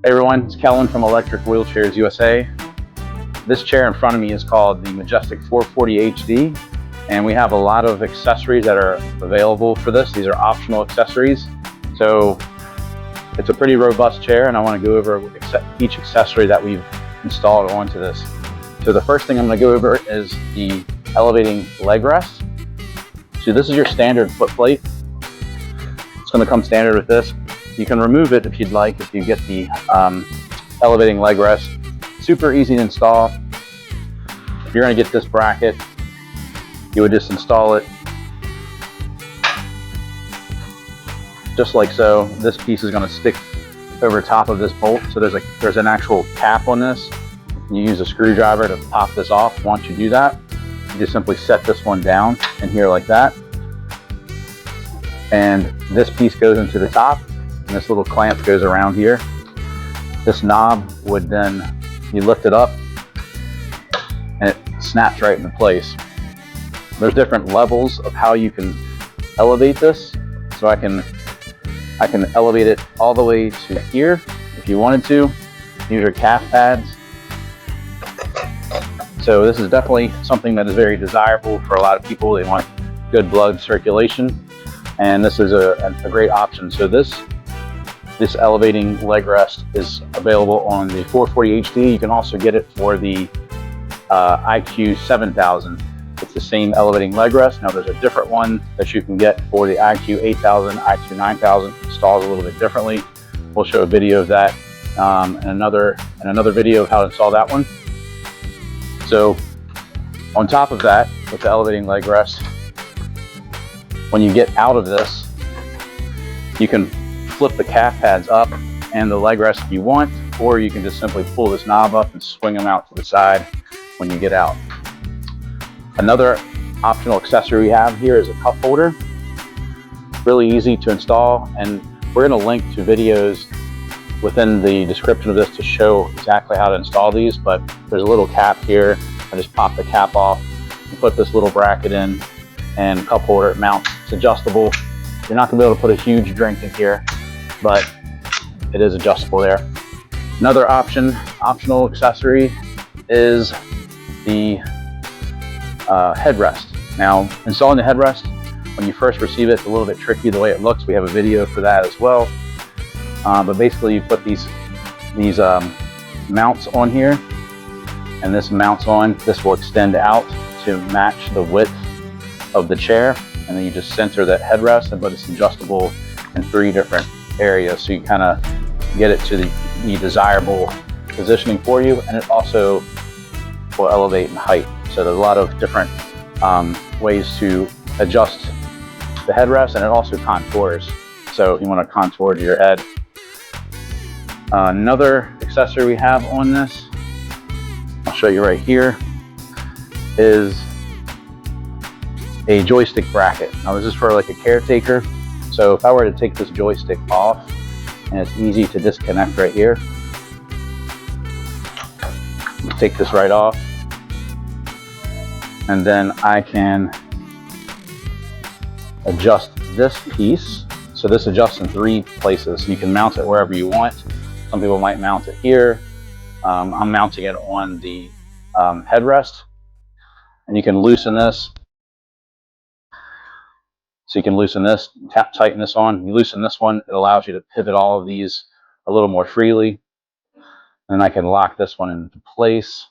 Hey everyone, it's Kellon from Electric Wheelchairs USA. This chair in front of me is called the Majestic 440 HD, and we have a lot of accessories that are available for this. These are optional accessories. So it's a pretty robust chair, and I want to go over each accessory that we've installed onto this. So the first thing I'm going to go over is the elevating leg rest. So this is your standard foot plate. It's going to come standard with this. You can remove it if you'd like, if you get the elevating leg rest. Super easy to install. If you're going to get this bracket, you would just install it just like so. This piece is going to stick over top of this bolt. So there's an actual cap on this. You use a screwdriver to pop this off. Once you do that, you just simply set this one down in here like that. And this piece goes into the top. And this little clamp goes around here. This knob would then, you lift it up and it snaps right into place. There's different levels of how you can elevate this. So I can elevate it all the way to here if you wanted to. Use your calf pads. So this is definitely something that is very desirable for a lot of people. They want good blood circulation, and this is a great option. So this elevating leg rest is available on the 440 HD. You can also get it for the IQ 7000. It's the same elevating leg rest. Now there's a different one that you can get for the IQ 8000, IQ 9000. Installs a little bit differently. We'll show a video of that and another video of how to install that one. So on top of that, with the elevating leg rest, when you get out of this, you can flip the calf pads up and the leg rest if you want, or you can just simply pull this knob up and swing them out to the side when you get out. Another optional accessory we have here is a cup holder. Really easy to install, and we're going to link to videos within the description of this to show exactly how to install these, but there's a little cap here. I just pop the cap off and put this little bracket in, and cup holder mounts. It's adjustable. You're not going to be able to put a huge drink in here, but it is adjustable there. Another optional accessory is the headrest. Now, installing the headrest, when you first receive it, it's a little bit tricky the way it looks. We have a video for that as well. But basically, you put these mounts on here, and this mounts on. This will extend out to match the width of the chair, and then you just center that headrest, but it's adjustable in 3 different areas, so you kind of get it to the desirable positioning for you, and it also will elevate in height. So there's a lot of different ways to adjust the headrest, and it also contours. So you want to contour to your head. Another accessory we have on this, I'll show you right here, is a joystick bracket. Now this is for like a caretaker. So if I were to take this joystick off, and it's easy to disconnect right here. Take this right off, and then I can adjust this piece. So this adjusts in 3 places. You can mount it wherever you want. Some people might mount it here. I'm mounting it on the headrest, and you can loosen this. So you can loosen this, tighten this on. You loosen this one, it allows you to pivot all of these a little more freely. And I can lock this one into place.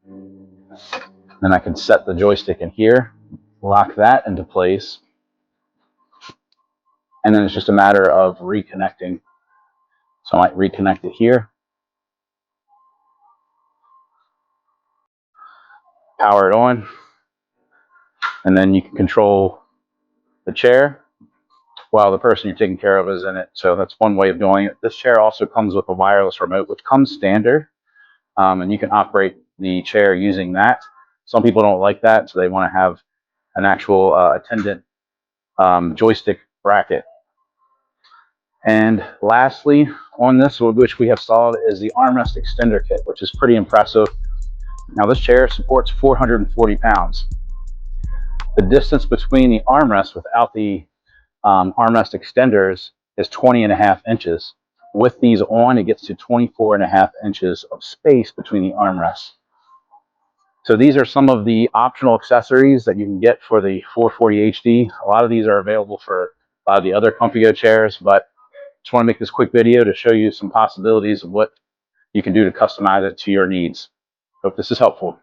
Then I can set the joystick in here, lock that into place. And then it's just a matter of reconnecting. So I might reconnect it here. Power it on. And then you can control the chair while the person you're taking care of is in it. So that's one way of doing it. This chair also comes with a wireless remote, which comes standard, and you can operate the chair using that. Some people don't like that, so they want to have an actual attendant joystick bracket. And lastly, on this, which we have installed, is the Armrest Extender Kit, which is pretty impressive. Now this chair supports 440 pounds. The distance between the armrest without the armrest extenders is 20.5 inches. With these on, it gets to 24.5 inches of space between the armrests. So these are some of the optional accessories that you can get for the 440 HD. A lot of these are available for a lot of the other ComfyGo chairs, but just want to make this quick video to show you some possibilities of what you can do to customize it to your needs. Hope this is helpful.